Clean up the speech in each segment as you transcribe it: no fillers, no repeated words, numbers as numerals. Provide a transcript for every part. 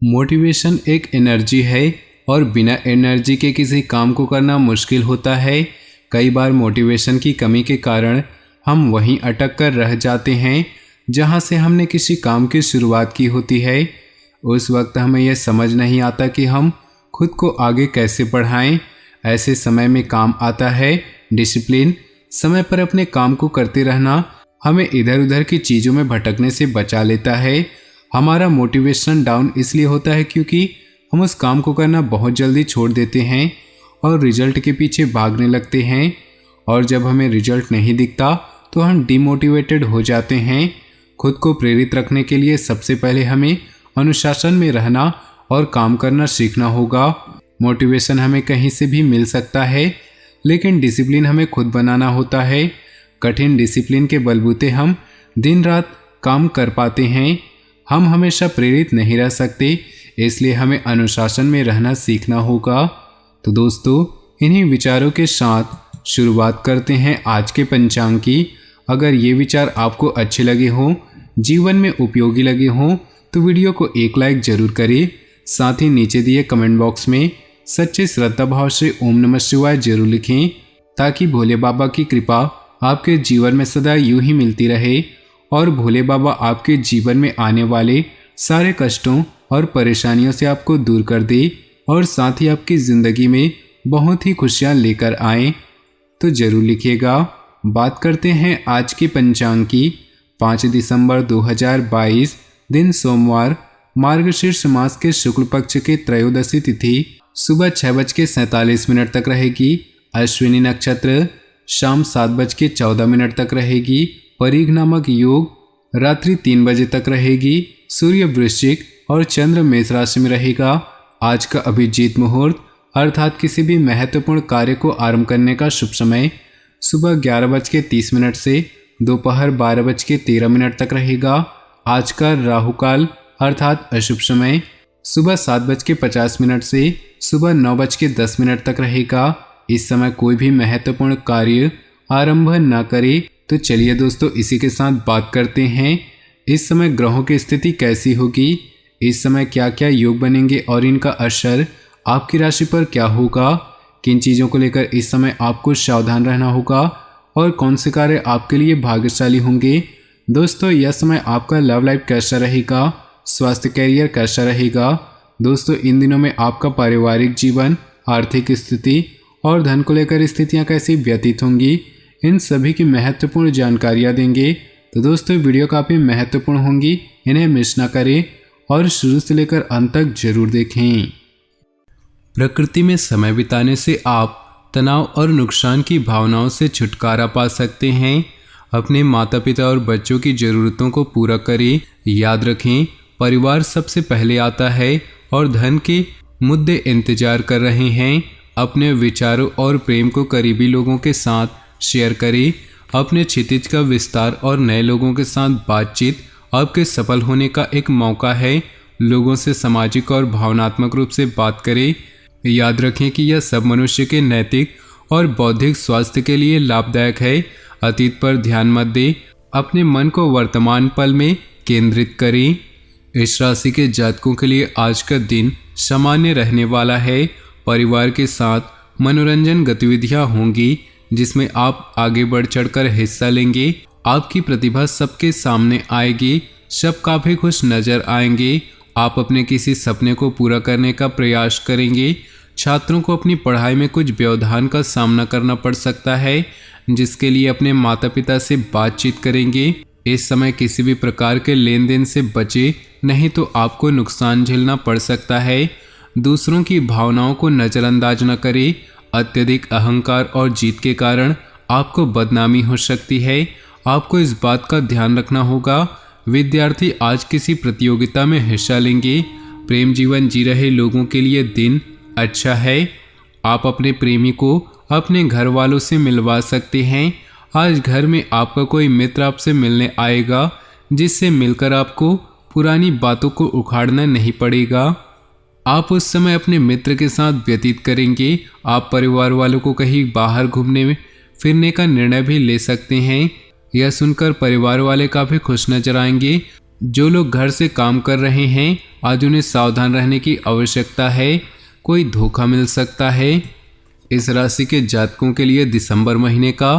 Motivation एक energy है और बिना एनर्जी के किसी काम को करना मुश्किल होता है। कई बार मोटिवेशन की कमी के कारण हम वहीं अटक कर रह जाते हैं जहां से हमने किसी काम की शुरुआत की होती है। उस वक्त हमें यह समझ नहीं आता कि हम खुद को आगे कैसे बढ़ाएं। ऐसे समय में काम आता है डिसिप्लिन। समय पर अपने काम को करते रहना हमें इधर उधर की चीज़ों में भटकने से बचा लेता है। हमारा मोटिवेशन डाउन इसलिए होता है क्योंकि हम उस काम को करना बहुत जल्दी छोड़ देते हैं और रिजल्ट के पीछे भागने लगते हैं। और जब हमें रिजल्ट नहीं दिखता तो हम डिमोटिवेटेड हो जाते हैं। खुद को प्रेरित रखने के लिए सबसे पहले हमें अनुशासन में रहना और काम करना सीखना होगा। मोटिवेशन हमें कहीं से भी मिल सकता है, लेकिन डिसिप्लिन हमें खुद बनाना होता है। कठिन डिसिप्लिन के बलबूते हम दिन रात काम कर पाते हैं। हम हमेशा प्रेरित नहीं रह सकते, इसलिए हमें अनुशासन में रहना सीखना होगा। तो दोस्तों, इन्हीं विचारों के साथ शुरुआत करते हैं आज के पंचांग की। अगर ये विचार आपको अच्छे लगे हों, जीवन में उपयोगी लगे हों, तो वीडियो को एक लाइक जरूर करें। साथ ही नीचे दिए कमेंट बॉक्स में सच्चे श्रद्धा भाव से ओम नमः शिवाय जरूर लिखें, ताकि भोले बाबा की कृपा आपके जीवन में सदा यूं ही मिलती रहे और भोले बाबा आपके जीवन में आने वाले सारे कष्टों और परेशानियों से आपको दूर कर दे और साथ ही आपकी ज़िंदगी में बहुत ही खुशियाँ लेकर आए। तो ज़रूर लिखिएगा। बात करते हैं आज की पंचांग की। 5 दिसंबर 2022 दिन सोमवार, मार्गशीर्ष मास के शुक्ल पक्ष के त्रयोदशी तिथि सुबह 6:47 तक रहेगी। अश्विनी नक्षत्र शाम 7:14 तक रहेगी। परीघ नामक योग रात्रि 3 बजे तक रहेगी। सूर्य वृश्चिक और चंद्र मेष राशि में रहेगा। आज का अभिजीत मुहूर्त अर्थात किसी भी महत्वपूर्ण कार्य को आरंभ करने का शुभ समय सुबह 11:30 से दोपहर 12:13 तक रहेगा। आज का राहु काल अर्थात अशुभ समय सुबह 7:50 से सुबह 9:10 तक रहेगा। इस समय कोई भी महत्वपूर्ण कार्य आरंभ न करे। तो चलिए दोस्तों, इसी के साथ बात करते हैं इस समय ग्रहों की स्थिति कैसी होगी, इस समय क्या क्या योग बनेंगे और इनका असर आपकी राशि पर क्या होगा, किन चीज़ों को लेकर इस समय आपको सावधान रहना होगा और कौन से कार्य आपके लिए भाग्यशाली होंगे। दोस्तों, यह समय आपका लव लाइफ कैसा रहेगा, स्वास्थ्य कैरियर कैसा रहेगा। दोस्तों, इन दिनों में आपका पारिवारिक जीवन, आर्थिक स्थिति और धन को लेकर स्थितियाँ कैसी व्यतीत होंगी, इन सभी की महत्वपूर्ण जानकारियाँ देंगे। तो दोस्तों, वीडियो काफ़ी महत्वपूर्ण होंगी, इन्हें मिस ना करें और शुरू से लेकर अंत तक जरूर देखें। प्रकृति में समय बिताने से आप तनाव और नुकसान की भावनाओं से छुटकारा पा सकते हैं। अपने माता पिता और बच्चों की ज़रूरतों को पूरा करें। याद रखें, परिवार सबसे पहले आता है और धन के मुद्दे इंतजार कर रहे हैं। अपने विचारों और प्रेम को करीबी लोगों के साथ शेयर करें। अपने क्षितिज का विस्तार और नए लोगों के साथ बातचीत आपके सफल होने का एक मौका है। लोगों से सामाजिक और भावनात्मक रूप से बात करें। याद रखें कि यह सब मनुष्य के नैतिक और बौद्धिक स्वास्थ्य के लिए लाभदायक है। अतीत पर ध्यान मत दें, अपने मन को वर्तमान पल में केंद्रित करें। इस राशि के जातकों के लिए आज का दिन सामान्य रहने वाला है। परिवार के साथ मनोरंजन गतिविधियां होंगी जिसमें आप आगे बढ़ चढ़कर हिस्सा लेंगे। आपकी प्रतिभा सबके सामने आएगी। सब काफ़ी खुश नजर आएंगे। आप अपने किसी सपने को पूरा करने का प्रयास करेंगे। छात्रों को अपनी पढ़ाई में कुछ व्यवधान का सामना करना पड़ सकता है, जिसके लिए अपने माता पिता से बातचीत करेंगे। इस समय किसी भी प्रकार के लेन देन से बचे, नहीं तो आपको नुकसान झेलना पड़ सकता है। दूसरों की भावनाओं को नज़रअंदाज न करें। अत्यधिक अहंकार और जीत के कारण आपको बदनामी हो सकती है। आपको इस बात का ध्यान रखना होगा। विद्यार्थी आज किसी प्रतियोगिता में हिस्सा लेंगे। प्रेम जीवन जी रहे लोगों के लिए दिन अच्छा है। आप अपने प्रेमी को अपने घर वालों से मिलवा सकते हैं। आज घर में आपका कोई मित्र आपसे मिलने आएगा, जिससे मिलकर आपको पुरानी बातों को उखाड़ना नहीं पड़ेगा। आप उस समय अपने मित्र के साथ व्यतीत करेंगे। आप परिवार वालों को कहीं बाहर घूमने फिरने का निर्णय भी ले सकते हैं। यह सुनकर परिवार वाले काफ़ी खुश नजर आएंगे। जो लोग घर से काम कर रहे हैं, आज उन्हें सावधान रहने की आवश्यकता है, कोई धोखा मिल सकता है। इस राशि के जातकों के लिए दिसंबर महीने का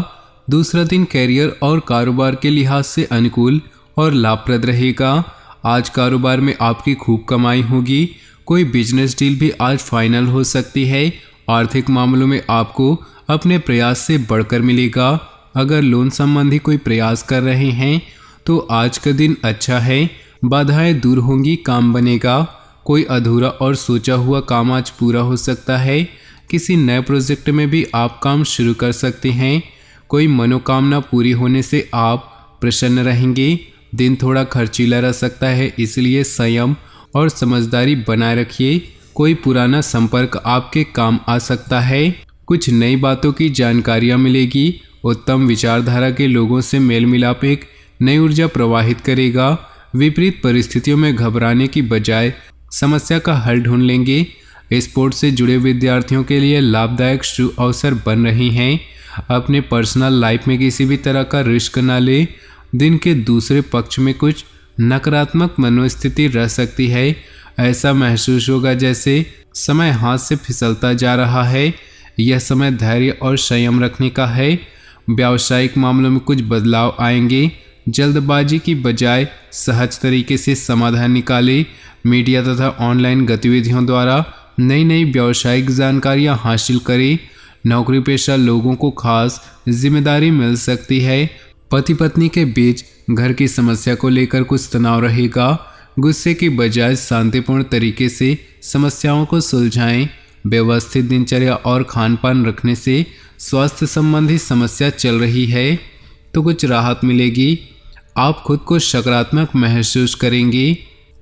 दूसरा दिन कैरियर और कारोबार के लिहाज से अनुकूल और लाभप्रद रहेगा। आज कारोबार में आपकी खूब कमाई होगी। कोई बिजनेस डील भी आज फाइनल हो सकती है। आर्थिक मामलों में आपको अपने प्रयास से बढ़कर मिलेगा। अगर लोन संबंधी कोई प्रयास कर रहे हैं तो आज का दिन अच्छा है। बाधाएं दूर होंगी, काम बनेगा। कोई अधूरा और सोचा हुआ काम आज पूरा हो सकता है। किसी नए प्रोजेक्ट में भी आप काम शुरू कर सकते हैं। कोई मनोकामना पूरी होने से आप प्रसन्न रहेंगे। दिन थोड़ा खर्चीला रह सकता है, इसलिए संयम और समझदारी बनाए रखिए। कोई पुराना संपर्क आपके काम आ सकता है। कुछ नई बातों की जानकारियाँ मिलेगी। उत्तम विचारधारा के लोगों से मेल मिलाप एक नई ऊर्जा प्रवाहित करेगा। विपरीत परिस्थितियों में घबराने की बजाय समस्या का हल ढूंढ लेंगे। स्पोर्ट्स से जुड़े विद्यार्थियों के लिए लाभदायक शुभ अवसर बन रही हैं। अपने पर्सनल लाइफ में किसी भी तरह का रिस्क न ले। दिन के दूसरे पक्ष में कुछ नकारात्मक मनोस्थिति रह सकती है। ऐसा महसूस होगा जैसे समय हाथ से फिसलता जा रहा है। यह समय धैर्य और संयम रखने का है। व्यावसायिक मामलों में कुछ बदलाव आएंगे। जल्दबाजी की बजाय सहज तरीके से समाधान निकालें। मीडिया तथा ऑनलाइन गतिविधियों द्वारा नई नई व्यावसायिक जानकारियां हासिल करें। नौकरी पेशा लोगों को खास जिम्मेदारी मिल सकती है। पति पत्नी के बीच घर की समस्या को लेकर कुछ तनाव रहेगा। गुस्से की बजाय शांतिपूर्ण तरीके से समस्याओं को सुलझाएं। व्यवस्थित दिनचर्या और खान पान रखने से स्वास्थ्य संबंधी समस्या चल रही है तो कुछ राहत मिलेगी। आप खुद को सकारात्मक महसूस करेंगे।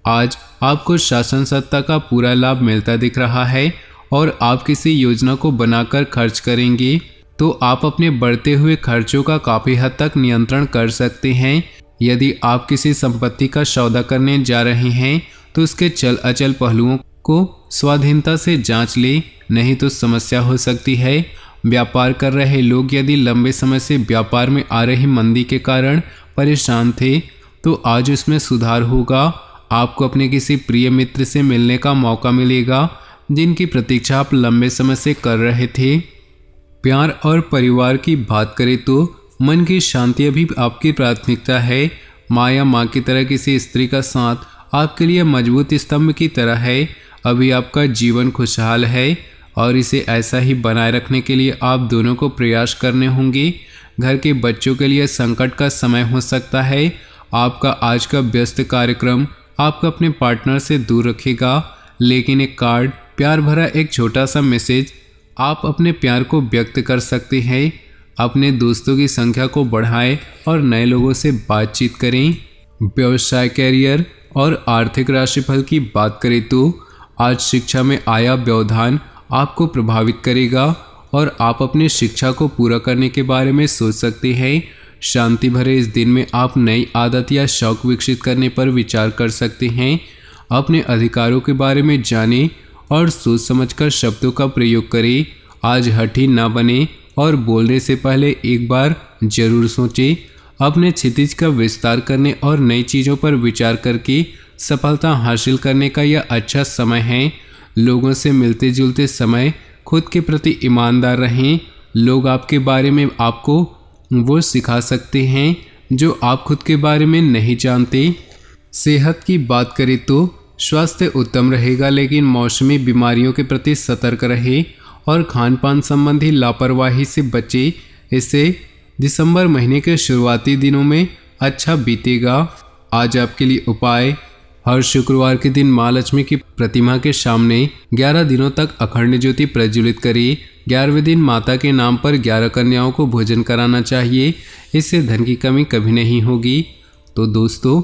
आज आपको शासन सत्ता का पूरा लाभ मिलता दिख रहा है और आप किसी योजना को बनाकर खर्च करेंगे तो आप अपने बढ़ते हुए खर्चों का काफ़ी हद तक नियंत्रण कर सकते हैं। यदि आप किसी संपत्ति का सौदा करने जा रहे हैं तो उसके चल अचल पहलुओं को स्वाधीनता से जांच लें, नहीं तो समस्या हो सकती है। व्यापार कर रहे लोग यदि लंबे समय से व्यापार में आ रही मंदी के कारण परेशान थे तो आज उसमें सुधार होगा। आपको अपने किसी प्रिय मित्र से मिलने का मौका मिलेगा जिनकी प्रतीक्षा आप लंबे समय से कर रहे थे। प्यार और परिवार की बात करें तो मन की शांति अभी आपकी प्राथमिकता है। माँ या माँ की तरह किसी स्त्री का साथ आपके लिए मजबूत स्तंभ की तरह है। अभी आपका जीवन खुशहाल है और इसे ऐसा ही बनाए रखने के लिए आप दोनों को प्रयास करने होंगे। घर के बच्चों के लिए संकट का समय हो सकता है। आपका आज का व्यस्त कार्यक्रम आपको अपने पार्टनर से दूर रखेगा, लेकिन एक कार्ड, प्यार भरा एक छोटा सा मैसेज आप अपने प्यार को व्यक्त कर सकते हैं। अपने दोस्तों की संख्या को बढ़ाएं और नए लोगों से बातचीत करें। व्यवसाय, कैरियर और आर्थिक राशिफल की बात करें तो आज शिक्षा में आया व्यवधान आपको प्रभावित करेगा और आप अपनी शिक्षा को पूरा करने के बारे में सोच सकते हैं। शांति भरे इस दिन में आप नई आदत या शौक विकसित करने पर विचार कर सकते हैं। अपने अधिकारों के बारे में जानें और सोच समझकर शब्दों का प्रयोग करें। आज हठी ना बने और बोलने से पहले एक बार जरूर सोचें। अपने क्षितिज का विस्तार करने और नई चीज़ों पर विचार करके सफलता हासिल करने का यह अच्छा समय है। लोगों से मिलते जुलते समय खुद के प्रति ईमानदार रहें। लोग आपके बारे में आपको वो सिखा सकते हैं जो आप खुद के बारे में नहीं जानते। सेहत की बात करें तो स्वास्थ्य उत्तम रहेगा, लेकिन मौसमी बीमारियों के प्रति सतर्क रहें और खान पान संबंधी लापरवाही से बचें। इससे दिसंबर महीने के शुरुआती दिनों में अच्छा बीतेगा। आज आपके लिए उपाय: हर शुक्रवार के दिन माँ लक्ष्मी की प्रतिमा के सामने 11 दिनों तक अखंड ज्योति प्रज्वलित करिए। 11वें दिन माता के नाम पर 11 कन्याओं को भोजन कराना चाहिए। इससे धन की कमी कभी नहीं होगी। तो दोस्तों,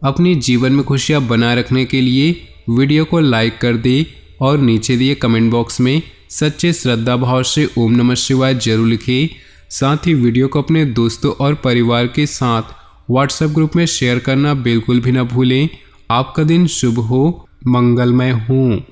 अपने जीवन में खुशियाँ बनाए रखने के लिए वीडियो को लाइक कर दें और नीचे दिए कमेंट बॉक्स में सच्चे श्रद्धा भाव से ओम नमः शिवाय जरूर लिखें। साथ ही वीडियो को अपने दोस्तों और परिवार के साथ व्हाट्सएप ग्रुप में शेयर करना बिल्कुल भी न भूलें। आपका दिन शुभ हो, मंगलमय हो।